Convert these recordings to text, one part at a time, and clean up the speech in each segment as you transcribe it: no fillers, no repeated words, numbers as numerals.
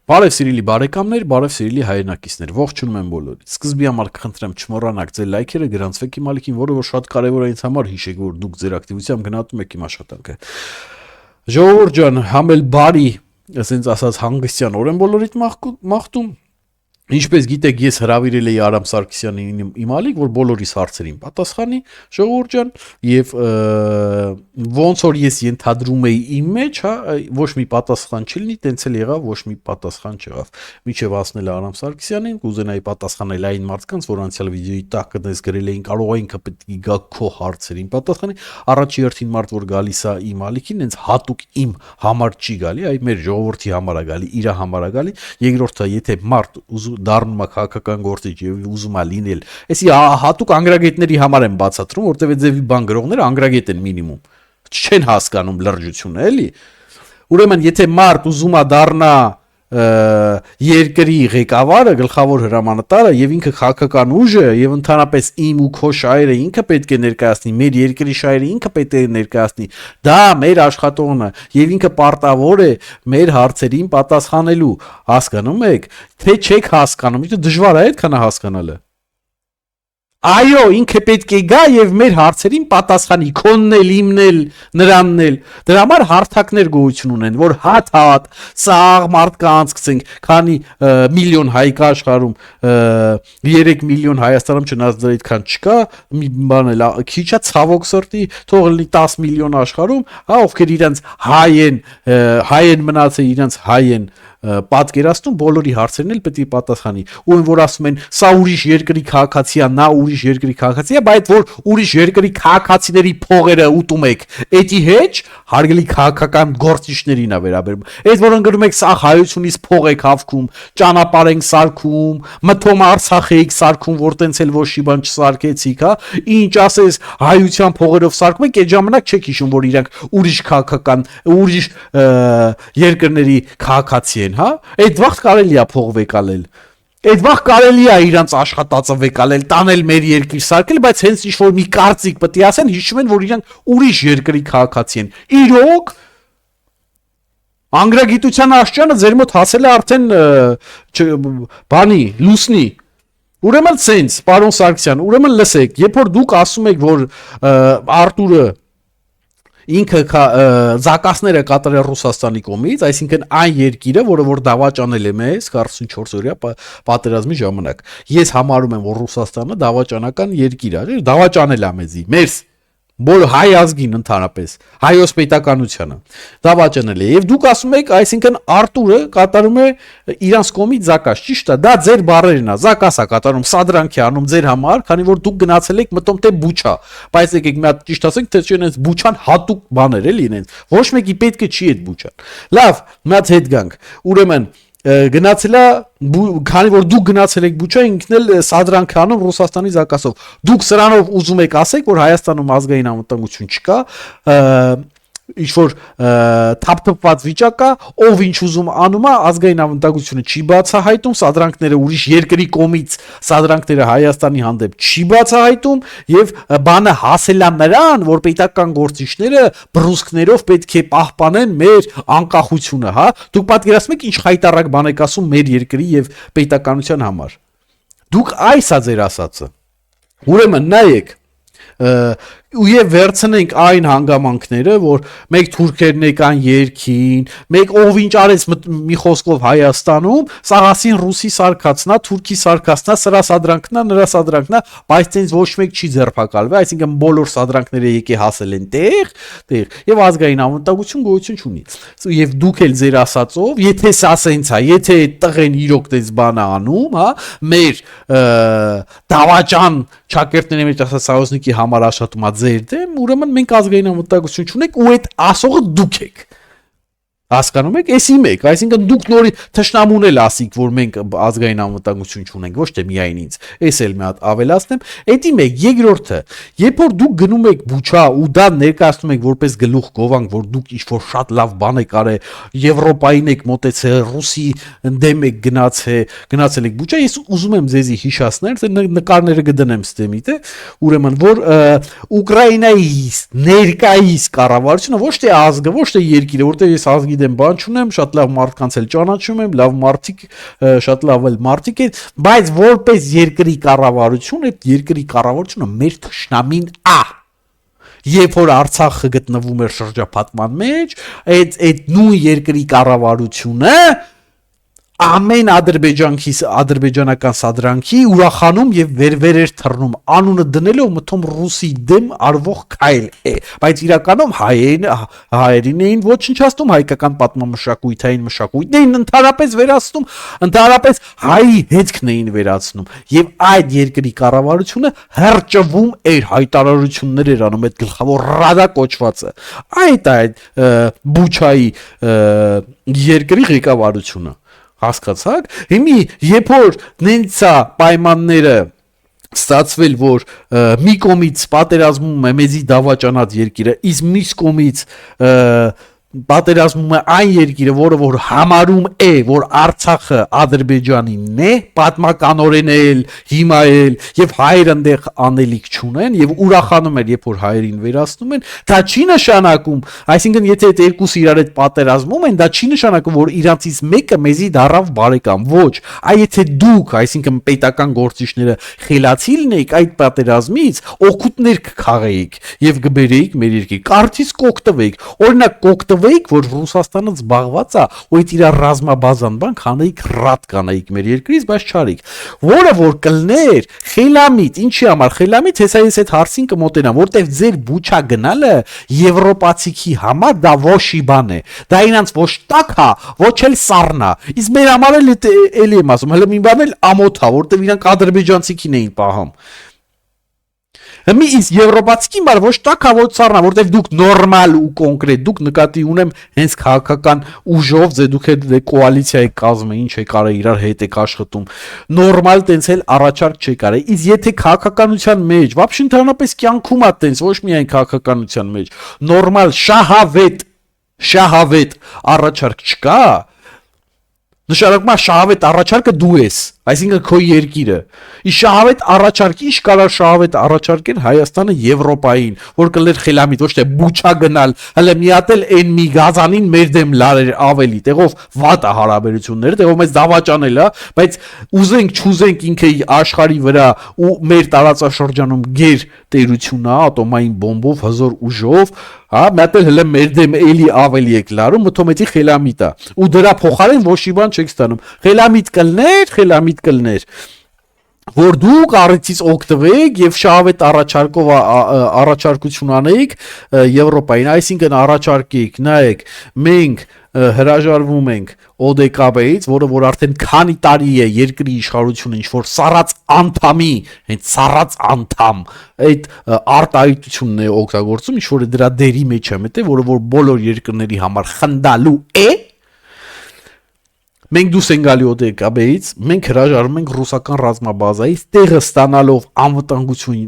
Բարև սիրելի բարեկամներ, բարև սիրելի հայրենակիցներ, ողջունում եմ բոլորիդ։ Սկզբի համար կխնդրեմ չմոռանաք ձեր լայքերը, գրանցվեք իմ ալիքին, որը որ շատ կարևոր է ինձ համար, հիշեք, որ դուք ձեր ակտիվությամբ գնահատում եք իմ աշխատանքը։ Ժողովուրդ ջան, համել բարի, ասենց ասած հանգստյան օր եմ բոլորիդ մաղթում։ Ինչպես գիտեք, ես հրավիրել էի Արամ Սարգսյանին իմ ալիք, որ բոլորիս հարցերին պատասխանի, ժողովուրդ ջան, եւ ոնց որ ես ենթադրում էի իմ մեջ, հա, ոչ մի պատասխան չլինի, տենց էլ եղավ, ոչ մի պատասխան չեղավ։ Մինչև ասնել Արամ Սարգսյանին, կուզենայի պատասխանել այն մարդկանց, որ անցյալ վիդեոյի տակ կտես գրել էին, կարող է ինքը պետք է գա քո հարցերին պատասխանի, առաջի հերթին մարդ որ գալիս է իմ ալիքին, հենց հատուկ իմ համար չի գալի, այ մեր ժողովրդի համար է գալի, իր համար է գալի, երկրորդը, եթե մարդ դառնում է քաղաքական գործիչ եւ ուզում է լինել, այսի հատուկ անգրագետների համար եմ բացատրում, որտեւ այդ ձևի բան գրողները անգրագետ են մինիմում, չեն հասկանում լրջությունը, էլի։ Ուրեմն, եթե մարդ ուզում է դառնա երկրի ղեկավարը, գլխավոր հրամանատարը եւ ինքը քաղաքական ուժ է եւ ընդհանրապես իմ ու քո շահերը ինքը պետք է ներկայացնի, մեր երկրի շահերը ինքը պետք է ներկայացնի, դա մեր աշխատողն է եւ ինքը պարտավոր է մեր հարցերին պատասխանելու, հասկանում եք, թե չեք հասկանում, դա դժվար է այդքան հասկանալը։ Այո, ինքը պետք է գա եւ մեր հարցերին պատասխանի, քոնն էլ, իմն էլ, նրանն էլ։ Դրա համար հարթակներ գոյություն ունեն, որ հատ սաղ մարդկանց գցենք, քանի միլիոն հայ կա աշխարհում, 3 միլիոն Հայաստանում չնայած դրա այդքան չկա, մի բան էլ քիչ է, ցավոք սրտի, թող լինի 10 միլիոն աշխարհում, հա, ովքեր իրենց հայ են մնացել, իրենց հայ են պատկերացնում, բոլորի հարցերին էլ պետք է պատասխանի։ Ում որ ասում են, սա ուրիշ երկրի քաղաքացի է, նա ուրիշ երկրի քաղաքացի է, բայց որ ուրիշ երկրի քաղաքացիների փողերը ուտում եք, էդի հետ հարգելի քաղաքական գործիչներին է վերաբերում։ Այդ որ ընկնում եք, սա հայությունից փող եք հավքում, ճանապարհ ենք սարքում, մթոմ Արցախ եք սարքում, որ տենց էլ ոչ մի բան չսարքեցիք, հա։ Ինչ ասես հայության փողերով սարքում եք, այդ ժամանակ չեք հիշում, որ իրանք ուրիշ քաղաքական, ուրիշ երկրների քաղաքացի են, հա։ Այդ վաղ կարելի է փող վեկալել։ Այդ վաղ կարելի է իրանց աշխատածը վեկալել, տանել մեր երկիր սարքել, բայց հենց ինչ որ մի կարծիք պետք է ասեն, հիշում են, որ իրանք ուրիշ երկրի քաղաքացի են։ Իրոք անգրագիտության աշճանը ձեր մոտ հասել է արդեն բանի, լուսնի։ Ուրեմն սենց, պարոն Սարգսյան, ուրեմն լսեք, երբ որ դուք ասում եք, որ Արտուրը ինքը զակասները կատարել Ռուսաստանի կողմից, այսինքն այն երկիրը, որը որ դավաճանել է մեզ 44 օրյա պատերազմի ժամանակ։ Ես համարում եմ, որ Ռուսաստանը դավաճանական երկիր է, դավաճանել է մեզի, մեր բոլ հայ ազգին ընդհանրապես, հայոց պետականությանը դավաճանել է։ Եվ դուք ասում եք, այսինքն Արտուրը կատարում է իրանց կողմից զակաս, ճիշտ է, դա ձեր բառերն է, զակաս է կատարում, սադրանք է անում ձեր համար, քանի որ դուք գնացել եք մտում թե Բուչա, բայց եկեք մի հատ ճիշտ ասենք, թե չեն Բուչան հատուկ բաներ էլի ինձ, ոչ մեկի պետք է չի այդ Բուչան։ Լավ, մի հատ հետ գանք, ուրեմն գնացել է, քանի որ դուք գնացել եք Բուչա, ինքն էլ սադրանք է անում Ռուսաստանի զակասով։ Դուք սրանով ուզում եք ասեք, որ Հայաստանում ազգային անվտանգություն չկա, ինչ որ թափթփված վիճակ կա, ով ինչ ուզում անում է, ազգային անվտանգությունը չի բացահայտում, սադրանքները ուրիշ երկրի կողմից սադրանքները Հայաստանի հանդեպ չի բացահայտում եւ բանը հասել է նրան, որ պետական գործիչները բռունցքներով պետք է պահպանեն մեր անկախությունը, հա։ Դուք պատկերացնում եք ինչ խայտարակ բան եք ասում մեր երկրի եւ պետականության համար։ Դուք այս է ձեր ասածը։ Ուրեմն նայեք, Ու վերցնենք այն հանգամանքները, որ մեկ թուրքերն եկան երկին, մեկ ով ինչ արեց մի խոսքով Հայաստանում, սաղասին ռուսի սարքացնա, թուրքի սարքացնա, սրա սադրանքնա, նրա սադրանքնա, բայց տենց ոչ մեկ չի ձերբակալվի, այսինքն բոլոր սադրանքները եկե հասել են տեղ, եւ ազգային անվտանգություն գոյություն չունի։ Եվ դուք էլ ձեր ասածով, եթե սա սենց է, եթե այդ տղեն իրոք տես բան է անում, հա, մեր դավաճան ճակերտների մեջ ասած սաոսնիկի համար աշխատում է ձեր դեմ, ուրեմն մենք ազգային անվտանգություն չունենք ու այդ ասողը դուք եք։ Հասկանում եք, էս իմ եք, այսինքն դուք նորի թշնամուն էլ ասիք, որ մենք ազգային անվտանգություն չունենք, ոչ թե միայն ինձ։ Էս էլ մի հատ ավելացնեմ, էդի մեկ երկրորդը, երբ որ դուք գնում եք Բուչա ու դա ներկայացնում եք որպես գլուխ գովանք, որ դուք ինչ-որ շատ լավ բան եք արել, Եվրոպային եք մոտեցել, Ռուսի դեմ եք գնացել եք Բուչա, ես ուզում եմ ձեզի հիշեցնել, թե նկարները կդնեմ ստեմի, թե ուրեմն որ Ուկրաինայի ներկայիս կառավարությունը ոչ թե ազգը, ոչ թե երկիրը, որտեղ ես ազգի գիտեմ, բան չունեմ, շատ լավ մարդկանց էլ ճանաչում եմ, լավ մարդիկ, շատ լավ էլ մարդիկ են, բայց որպես երկրի կառավարություն, այդ երկրի կառավարությունը մեր թշնամին ա։ Երբ որ Արցախը գտնվում էր շրջափակման մեջ, այդ նույն երկրի կառավարությունը ամեն ադրբեջանական սադրանքի ուրախանում եւ վեր էր թռնում, անունը դնելով մտում ռուսի դեմ արվող քայլ է, բայց իրականում հայերին էին ոչնչացնում, հայկական պատմամշակութային մշակույթն ընդհանրապես վերացնում, ընդհանրապես հայի հետքն էին վերացնում, եւ այդ երկրի կառավարությունը հրճվում էր, հայտարարություններ էր անում, այդ գլխավոր ռադա կոչվածը, այդ Բուչայի երկրի ղեկավարությունը հասկացաք, հիմի երբ որ նենցա պայմանները ստացվել, որ մի կողմից պատերազմում է մեզի դավաճանած երկիրը, իսկ մյուս կողմից պատերազմում է այն երկիրը, որը որ համարում է, որ Արցախը Ադրբեջանինն է, պատմականորեն էլ, հիմա էլ, եւ հայերը այնտեղ անելիք չունեն եւ ուրախանում են, երբ որ հայերին վերացնում են, դա չի նշանակում, այսինքն եթե այդ երկուսը իրար հետ պատերազմում են, դա չի նշանակում, որ իրանցից մեկը մեզի դարավ բարեկամ, ոչ, այ եթե դուք, այսինքն պետական գործիչները խելացի լինեիք այդ պատերազմից, օգուտներ կքաղեիք եւ կբերեիք մեր երկիր, կարծից կօգտվեիք, օրինակ կօգտվեիք, որ Ռուսաստանը զբաղված է, ու այդ իր ռազմաբազան բան կանեիք, ռատ կանեիք մեր երկրից, բայց չարիք, որը որ կլներ խելամիտ, ինչի համար խելամիտ, հեսա ես այդ հարցին կմոտենամ, որտեվ ձեր Բուչա գնալը եվրոպացիքի համար դա ոչի բան է, դա իրանց ոչ տակ է, ոչ էլ սառն է, իսկ մեր համար էլ եմ ասում, հələ մի բան էլ ամոթ է, որտեվ իրանք ադրբեջանցիքին էին պահում։ Հիմի իսկ եվրոպացիքին բար ոչ տակա ոչ սառնա, որտեվ դուք նորմալ ու կոնկրետ, դուք նկատի ունեմ հենց քաղաքական ուժով, ձե դուք այդ կոալիցիայի կազմը ինչ է կարա իրար հետ եք աշխատում, նորմալ տենց էլ առաջարկ չի կարա, իսկ եթե քաղաքականության մեջ, вообще ընդհանրապես կյանքում է տենց, ոչ միայն քաղաքականության մեջ, նորմալ շահավետ առաջարկ չկա, նշանակում է շահավետ առաջարկը դու ես, այսինքն քո երկիրը։ Իսկ շահավետ առաջարկի ինչ կարող շահավետ առաջարկել Հայաստանը Եվրոպային, որ կլեր խելամիտ, ոչ թե Բուչա գնալ, հələ մի հատ էլ այն մի գազանին մեր դեմ լարեր ավելի, տեղով վատ է հարաբերությունները, տեղով մեզ դավաճանել է, բայց ուզենք չուզենք ինքը աշխարհի վրա ու մեր տարածաշրջանում գեր տերությունն է, ատոմային բոմբով, հզոր ուժով, հա, մտել հələ մեր դեմ էլի ավելի եք լարում, մտում էդի խելամիտ է։ Ու դրա փոխարեն ոչ մի բան չեք ստանում։ Խելամիտ կլներ, որ դուք առիթից օգտվեք եւ շահավետ առաջարկություն անեիք Եվրոպային, այսինքն առաջարկեք, նայեք, մենք հրաժարվում ենք ODKB-ից, որը որ արդեն քանի տարի է երկրի իշխանությունը ինչ որ սառած անդամի, հենց սառած անդամ, այդ արտահայտությունն է օգտագործում, ինչ որ դրա դերի մեջ է մտե, որը որ բոլոր երկրների համար խնդալու է։ Մենք դուրս ենք գալի ODKB-ից, մենք հրաժարվում ենք ռուսական ռազմաբազայից, տեղը ստանալով անվտանգություն,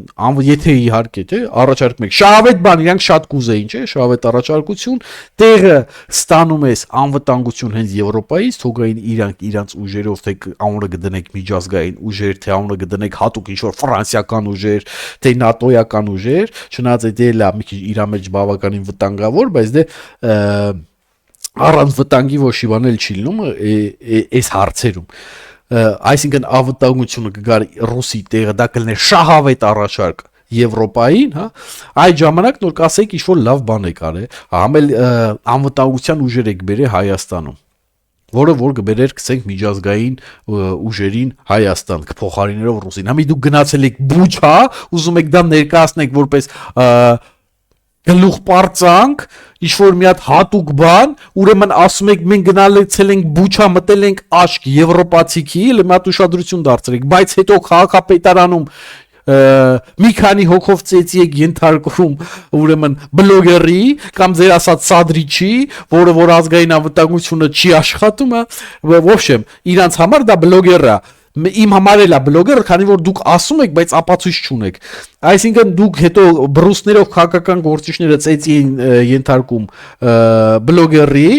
եթե իհարկե, չէ, առաջարկում եք շահավետ բան, իրանք շատ կուզեին, չէ, շահավետ առաջարկություն, տեղը ստանում ես անվտանգություն հենց Եվրոպայից, թողային իրանք իրանց ուժերով, թե անունը կդնեք միջազգային ուժեր, թե անունը կդնեք հատուկ ինչ-որ ֆրանսիական ուժեր, թե նատոյական ուժեր, չնայած այդ էլ է մի քիչ իր մեջ բավականին վտանգավոր, բայց դե առանց վտանգի ոչ մի բան էլ չի լինում այս հարցերում, այսինքն անվտանգությունը կգար ռուսի տեղը, դա կլներ շահավետ առաջարկ Եվրոպային, հա, այդ ժամանակ նոր կասեիք ինչ որ լավ բան եք արել, համել անվտանգության ուժեր եք բերել Հայաստանում, որը որ կբերեր գցենք միջազգային ուժերին Հայաստան կփոխարինելով ռուսին, համի դուք գնացել եք Բուչա, ուզում եք դա ներկայացնեք որպես գլուխ պարծանք, ինչ որ մի հատ հատուկ բան, ուրեմն ասում եք մենք գնալցել ենք Բուչա, մտել ենք աշկ եվրոպացիքի, մի հատ ուշադրություն դարձրեք, բայց հետո քաղաքապետարանում մի քանի հոգով ծեծի եք ենթարկում ուրեմն բլոգերի կամ ձեր ասած սադրիչի, որը որ ազգային անվտանգությունը չի աշխատում, ոբշեմ, իրանց համար դա բլոգեր է, իմ համար էլ է բլոգերը, քանի որ դուք ասում եք, բայց ապացույց չունեք, այսինքն դուք հետո բրուսներով քաղաքական գործիչները ծեծի են ենթարկում բլոգերի,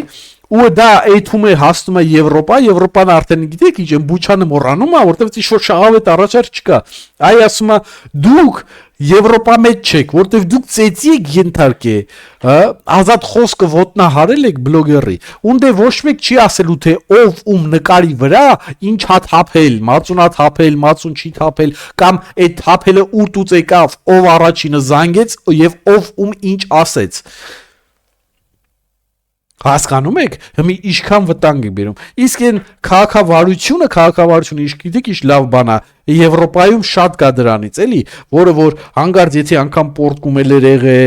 ու դա այդում է հասնում է Եվրոպան արդեն գիտեք ինչ են Բուչանը մոռանում է, որտեղ ինչ որ շահավետ առաջարկ չկա։ Այ ասում է դուք Եվրոպա մեջ չեք, որտեղ դուք ծեծի եք ենթարկե, ազատ խոսքը ոտնահարել եք բլոգերի, ունդե ոչ մեկ չի ասելու թե ով ում նկարի վրա ինչ հա թափել, մածունա թափել, մածուն չի թափել, կամ այդ թափելը ուտուց եկավ, ով առաջինը զանգեց եւ ով ում ինչ ասեց։ Հասկանում եք, հիմա ինչքան վտանգ է բերում։ Իսկ այն քաղաքավարությունը իսկ գիտեք ինչ լավ բան է, Եվրոպայում շատ կա դրանից, էլի, որը որ հանգարց եթե անգամ պորտկում էլ եղե,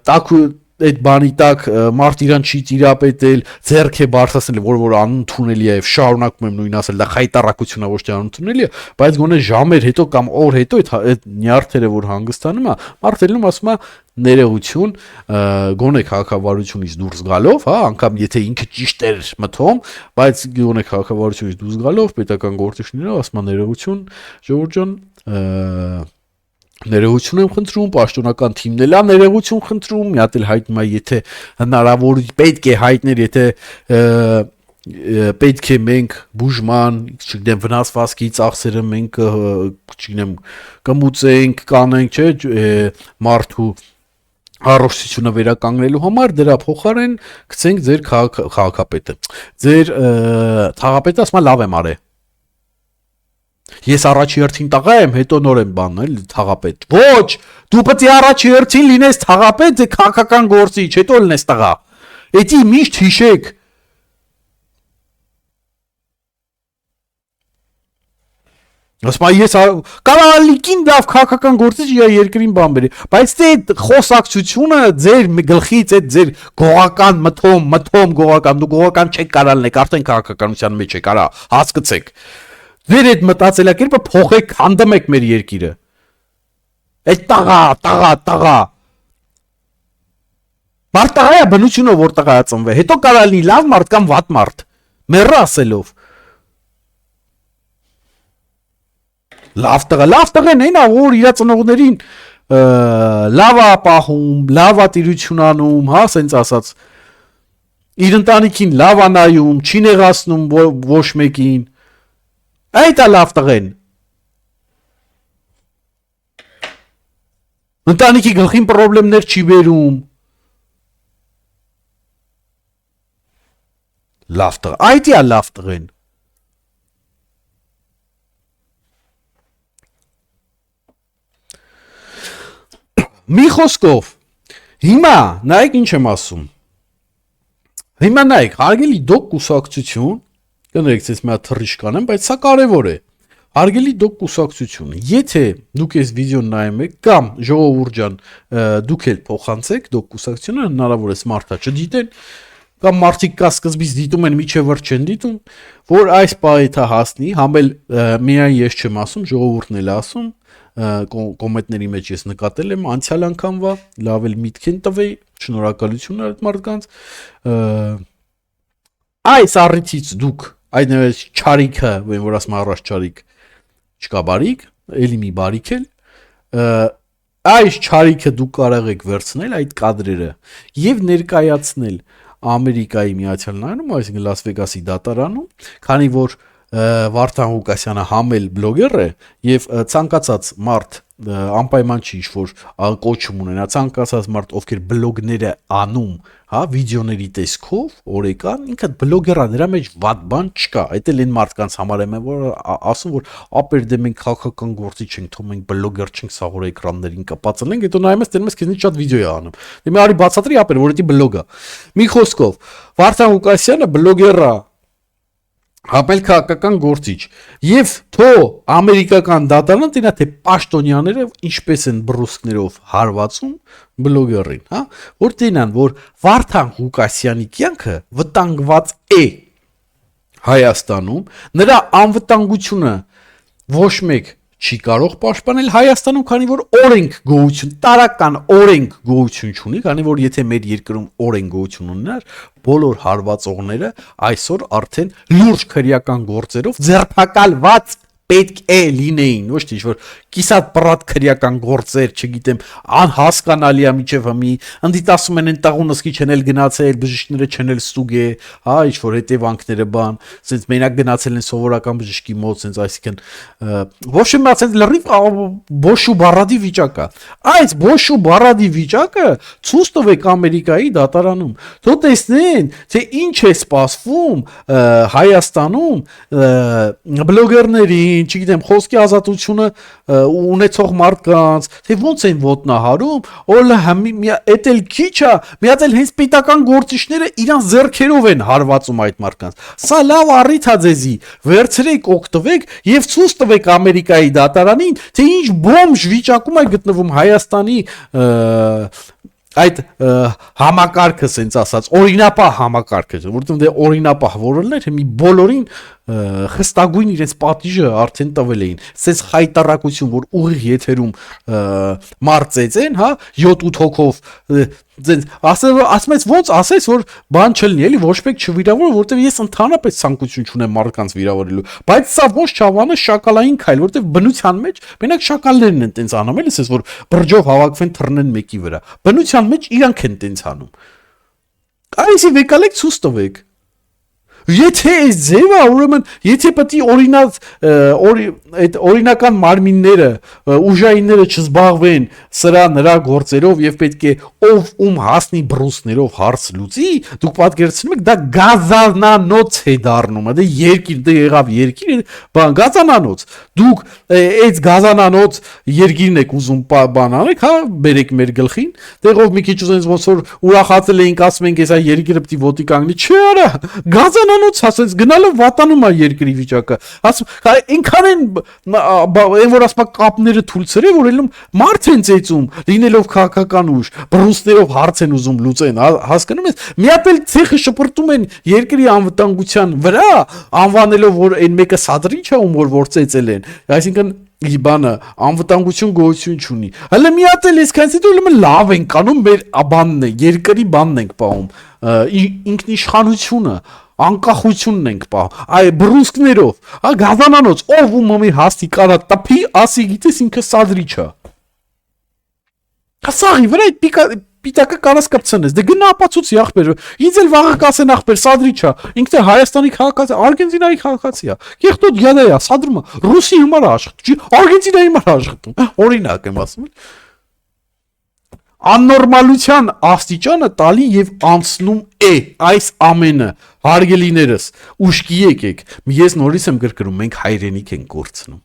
տակ այդ բանի տակ մարդ իրան չի տիրապետել, ձեռք է բարձրացնել, որ անընդունելի է եւ շարունակում եմ նույն ասել, դա խայտարակություն է, ոչ թե անընդունելի է, բայց գոնե ժամեր հետո կամ օր հետո այդ նյարդերը որ հանգստանում է, մարդերում ասում է ներողություն, գոնե քաղաքավարությունից դուրս գալով, հա, անգամ եթե ինքը ճիշտ էր մտում, բայց գոնե քաղաքավարությունից դուրս գալով պետական գործիչները ասում են ներողություն, Ժողովուրդ ջան, ներողություն եմ խնդրում, պաշտոնական թիմն էլ է ներողություն խնդրում, մի հատ էլ հայտնում է, եթե հնարավոր պետք է հայտներ, եթե պետք է մենք բուժման, չգիտեմ, վնասվածքի ծախսերը մենք, չգիտեմ, կմուծենք, կանենք, չէ, մարդու առողջությունը վերականգնելու համար դրա փոխարեն գցենք ձեր քաղաքապետը։ Ձեր թաղապետը ասում է լավ եմ արել։ Ես առաջի հերթին տղա եմ, հետո նոր եմ բանել թաղապետ։ Ոչ, դու պետք է առաջի հերթին լինես թաղապետ, դե քաղաքական գործիչ, հետո լինես տղա։ Էդի միշտ հիշեք։ Ասում ես կարալիկին լավ քաղաքական գործիչ է երկրին բան բերի, բայց դե խոսակցությունը ձեր գլխից այդ ձեր գողական մտում գողական, դու գողական չեք կարալնեք, արդեն քաղաքականության մեջ եք, արա, հասկացեք։ Ձեր այդ մտածելակերպը փոխեք, հանդմեք մեր երկիրը։ Այդ տղա։ Մարդ տղա է բնությունով որ տղա է ծնվել, հետո կարա լինի լավ մարդ կամ վատ մարդ։ Մեռը ասելով։ Լավ տղեն այն է, որ իր ծնողներին լավ է պահում, լավ է տիրություն անում, հա, սենց ասած։ Իր ընտանիքին լավ է նայում, չի նեղացնում ոչ մեկին։ Այդ է լավ տղեն։ Ընտանիքի գլխին պրոբլեմներ չի բերում։ Լավ տղա, այդ է լավ տղեն։ Մի խոսքով, հիմա նայեք ինչ եմ ասում։ Հիմա նայեք, հարգելի դոկ կուսակցություն, կներեք, ես մի հատ թռիչք կանեմ, բայց սա կարևոր է։ Հարգելի դոկ կուսակցությունը, եթե դուք այս վիդեոն նայում եք կամ ժողովուրդ ջան, դուք էլ փոխանցեք դոկ կուսակցությունը, հնարավոր է մարդա չդիտեն, կամ մարդիկ կա սկզբից դիտում են, միջև վրջ չեն դիտում, որ այս պահեթա հասնի, համել միայն ես չեմ ասում, ժողովուրդն էլ ասում, կոմենտների մեջ ես նկատել եմ անցյալ անգամվա, լավ էլ միտք են տվեի, շնորհակալություն այդ մարդկանց, այս առիթից դուք այդ չարիքը, որ ասում առաջ չարիք, չկա բարիք, էլի մի բարիք էլ, այս չարիքը դուք կարող եք վերցնել այդ կադրերը եւ ներկայացնել Ամերիկայի Միացյալ Նահանգներում, այսինքն Լաս Վեգասի դատարանում, քանի որ Վարդան Ղուկասյանը համել բլոգեր է եւ ցանկացած մարդ անպայման չի ինչ-որ կոչում ունենա, ցանկացած մարդ ովքեր բլոգները անում, հա, վիդեոների տեսքով, օրեկան, ինքը բլոգեր է, նրա մեջ վատ բան չկա։ Այդ էլ այն մարդկանց համար եմ, որ ասում որ ապեր դե մենք քաղաքական գործիչ ենք, թող մենք բլոգեր չենք, սաղոր էկրաններին կապած լինենք, հետո նայում ես, դերում ես քեզնից շատ վիդեո է անում։ Դե մի արի բացատրի ապեր, որ դա բլոգ է։ Մի խոսքով, Վարդան Ղուկասյանը բլոգեր է, հապել քաղաքական գործիչ եւ թո ամերիկական դատարանը տենա թե պաշտոնյաները ինչպես են բռուսկներով հարվածում բլոգերին, հա, որ տենան որ Վարդան Ղուկասյանի կյանքը վտանգված է Հայաստանում, նրա անվտանգությունը ոչ մեկ չի կարող պաշտպանել Հայաստանում, քանի որ օրենք գոյություն, տարական օրենք գոյություն չունի, քանի որ եթե մեր երկրում օրենք գոյություն ունենար, բոլոր հարվածողները այսօր արդեն լուրջ քրեական գործերով ձերբակալված պետք է լինեին, ոչ թե որ կիսատ պրատ քրեական գործեր, չգիտեմ, անհասկանալի է միջև հիմի, ընդդիտ ասում են այն տաղունսկի չեն էլ գնացել, բժիշկները չեն էլ ստուգե, հա, ինչ որ հետևանքները բան, ասենց մենակ գնացել են սովորական բժշկի մոտ, ասենց այսինքն ոչ մի ասենց լրիվ բոշու բարադի վիճակ է։ Այս բոշու բարադի վիճակը ցույց տվեք Ամերիկայի դատարանում։ Թող տեսնեն, թե ինչ է սպասվում Հայաստանում բլոգերներին, չգիտեմ, խոսքի ազատությունը ունեցող մարդկանց, թե ոնց են ոտնահարում, օլը էդ էլ քիչ է, մի հատ էլ հենց պետական գործիչները իրանց ձեռքերով են հարվածում այդ մարդկանց։ Սա լավ առիթ է ձեզի, վերցրեք, օգտվեք եւ ցույց տվեք Ամերիկայի դատարանին, թե ինչ բոմժ վիճակում է գտնվում Հայաստանի այդ համակարգը, ասենց ասած, օրինապահ համակարգը, որովհետեւ դե օրինապահ որոններ մի բոլորին խստագույն իրենց պատիժը արդեն տվել էին։ Սենց խայտարակություն, որ ուղիղ եթերում մարծեցեն, հա, 7-8 հոգով, ասում ես ոնց ասես, որ բան չլինի, էլի ոչ մեկ չվիրավորը, որովհետև ես ընդհանրապես ցանկություն չունեմ մարդկանց վիրավորելու, բայց սա ոչ Չավանը շակալային քայլ, որովհետև բնության մեջ մենակ շակալներն են տենց անում, էլի, ասես որ բրջով հավաքվեն թռնեն մեկի վրա։ Բնության մեջ իրանք են տենց անում։ Այսի վեկալեք ցույց տվեք։ Եթե այս ձևը, ուրեմն, եթե պետք է այդ օրինական մարմինները, ուժայինները չզբաղվեն սրա նրա գործերով եւ պետք է ով ում հասնի բրուսներով հարց լուծի, դուք պատկերացնում եք, դա գազանանոց է դառնում, դա երկիր, դա եղավ երկիր, բան գազանանոց։ Դուք այդ գազանանոց երկիրն եք ուզում բան անեք, հա, բերեք մեր գլխին, տեղով մի քիչ ուզենք ոնց որ ուրախացել էինք, ասում ենք, էսա երկիրը պետք է ոտի կանգնի, չի արա, գազանանոց ասես գնալով վատանում է երկրի վիճակը, ասում այնքան են որ ասում կապները թույլցրել, որ ելնում մարդ են ծեծում, լինելով քաղաքական ուժ, բրուսներով հարց են ուզում լուծեն, հասկանում ես, մի հատ էլ ցեխը շպրտում են երկրի անվտանգության վրա, անվանելով որ այն մեկը սադրիչ է ում որ ծեծել են, այսինքն բանը անվտանգություն գոյություն չունի։ Հələ մի հատ էլ այսքանից հետո ուրեմն լավ ենք անում մեր բանն է, երկրի բանն ենք պահում, ինքնիշխանությունը, անկախությունն ենք պահում, այ բռունցքներով, հա գազանանոց, ով ում մի հաստի կարա տփի, ասի գիտես ինքը սադրիչ է։ Հասաղի վրա այդ պիտակը կարաս կպցնես, դե գնա ապացուցի ախպեր, ինձ էլ վաղը կասեն ախպեր սադրիչ է, ինքն է Հայաստանի քաղաքացի, Արգենտինայի քաղաքացի է, կեղտոտ գյադա է, սադրում է, Ռուսի համար աշխատում, Արգենտինայի համար աշխատում, օրինակ եմ ասում։ Աննորմալության աստիճանը տալի եւ անցնում է այս ամենը, հարգելիներս, ուշքի եկեք, ես նորից եմ գրկրում, մենք հայրենիք ենք կորցնում։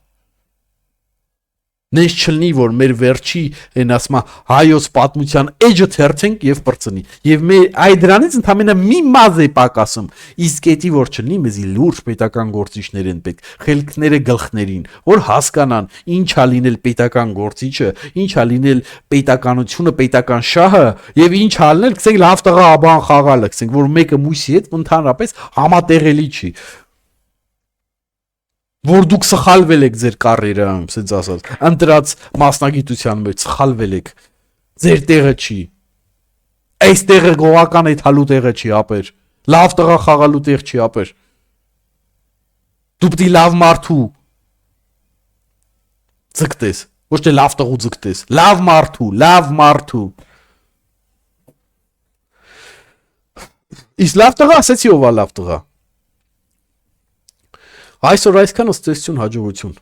Նենց չլինի, որ մեր վերջի են ասма հայոց պատմության էջը թերթենք եւ բրծնի։ Եվ մեր այդ դրանից ընդամենը մի մազ է պակասում։ Իսկ էդի որ չլինի, մեզի լուրջ պետական գործիչներ են պետք, խելքները գլխներին, որ հասկանան ինչ ա լինել պետական գործիչը, ինչ ա լինել պետականությունը, պետական շահը եւ ինչ ա լինել, գսենք լավ տղա աբան խաղալը, գսենք որ մեկը մույսի հետ ընդհանրապես համատեղելի չի։ Որ դուք սխալվել եք ձեր կարիերայում, ասենց ասած, ընտրած մասնագիտության մեջ սխալվել եք, ձեր տեղը չի, այս տեղը գողական այդ հալու տեղը չի, ապեր, լավ տղա խաղալու տեղ չի, ապեր, դու պտի լավ մարդու ձգտես, ոչ թե լավ տղու ձգտես, լավ մարդու, իսկ լավ տղա ասեցի ով է լավ տղա, այսօր այսքան ըստ ծեսություն հաջողություն